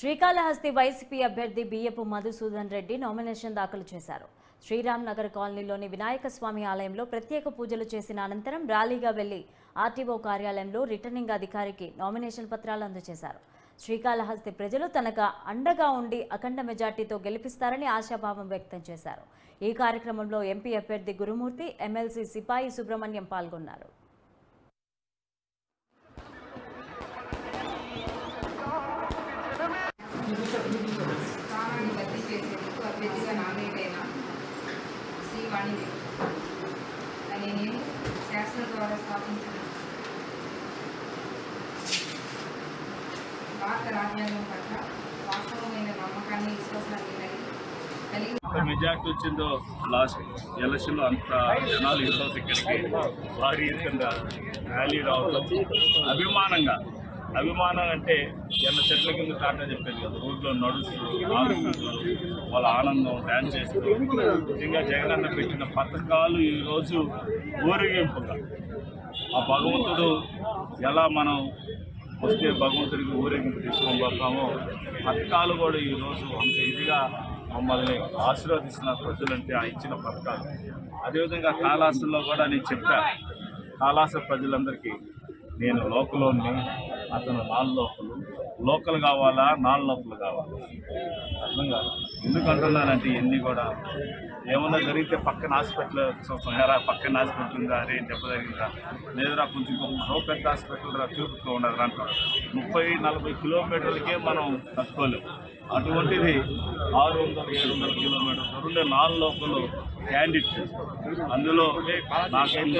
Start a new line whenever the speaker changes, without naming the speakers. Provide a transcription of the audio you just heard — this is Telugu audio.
శ్రీకాళహస్తి వైసీపీ అభ్యర్థి బియ్యపు మధుసూదన్ రెడ్డి నామినేషన్ దాఖలు చేశారు. శ్రీరామ్ నగర్ కాలనీలోని వినాయక స్వామి ఆలయంలో ప్రత్యేక పూజలు చేసిన అనంతరం ర్యాలీగా వెళ్లి ఆర్టీఓ కార్యాలయంలో రిటర్నింగ్ అధికారికి నామినేషన్ పత్రాలు అందజేశారు. శ్రీకాళహస్తి ప్రజలు తనకు అండగా ఉండి అఖండ మెజార్టీతో గెలిపిస్తారని ఆశాభావం వ్యక్తం చేశారు. ఈ కార్యక్రమంలో ఎంపీ అభ్యర్థి గురుమూర్తి, ఎమ్మెల్సీ సిపాయి సుబ్రహ్మణ్యం పాల్గొన్నారు.
స్థానాన్ని భర్తీ చేసేందుకు అభ్యర్థిగా నామినేట్ అయిన శ్రీవాణి అనే నేను శాసనం ద్వారా స్థాపించిన భారత రాజ్యాంగం పట్ల వాస్తవమైన నమ్మకాన్ని, విశ్వాసాన్ని కలిగి
మెజార్టీ వచ్చిందో లాస్ట్ ఎలక్షన్లో అంత జనాలు ఇంట్లో ఇక్కడికి భారీ ఎత్తున ర్యాలీ రావడం అభిమానం అంటే ఎన్న చెట్ల కింద టాటా చెప్పేది కదా, ఊళ్ళో నడుస్తూ వాళ్ళ ఆనందం డ్యాన్స్ చేస్తూ నిజంగా జగనన్న పెట్టిన పథకాలు ఈరోజు ఊరేగింపుగా ఆ భగవంతుడు ఎలా మనం వస్తే భగవంతుడికి ఊరేగింపు తీసుకొని పోతామో పథకాలు కూడా ఈరోజు అంత ఇదిగా మమ్మల్ని ఆశీర్వదిస్తున్న ప్రజలంటే ఆ ఇచ్చిన పథకాలు. అదేవిధంగా కాళాసులో కూడా నేను చెప్పాను, కాళాసు ప్రజలందరికీ నేను లోకల్లోని అతను 4 లోకలు, లోకల్ కావాలా 4 లోకలు కావాలా అర్థం కాదు. ఎందుకు అంటున్నానంటే ఇవన్నీ కూడా ఏమన్నా జరిగితే పక్కన హాస్పిటల్ చూస్తాం, ఎరా పక్కన హాస్పిటల్ ఉందా, అరే దెబ్బ జరిగిందా, లేదురా కొంచెం పెద్ద హాస్పిటల్ రా తిరుపతిలో ఉండదు అంటారు. 30-40 కిలోమీటర్లకే మనం తట్టుకోలేము. అటువంటిది 600-700 కిలోమీటర్లు ఉండే 4 లోకలు క్యాండిడేట్. అందులో నాకైతే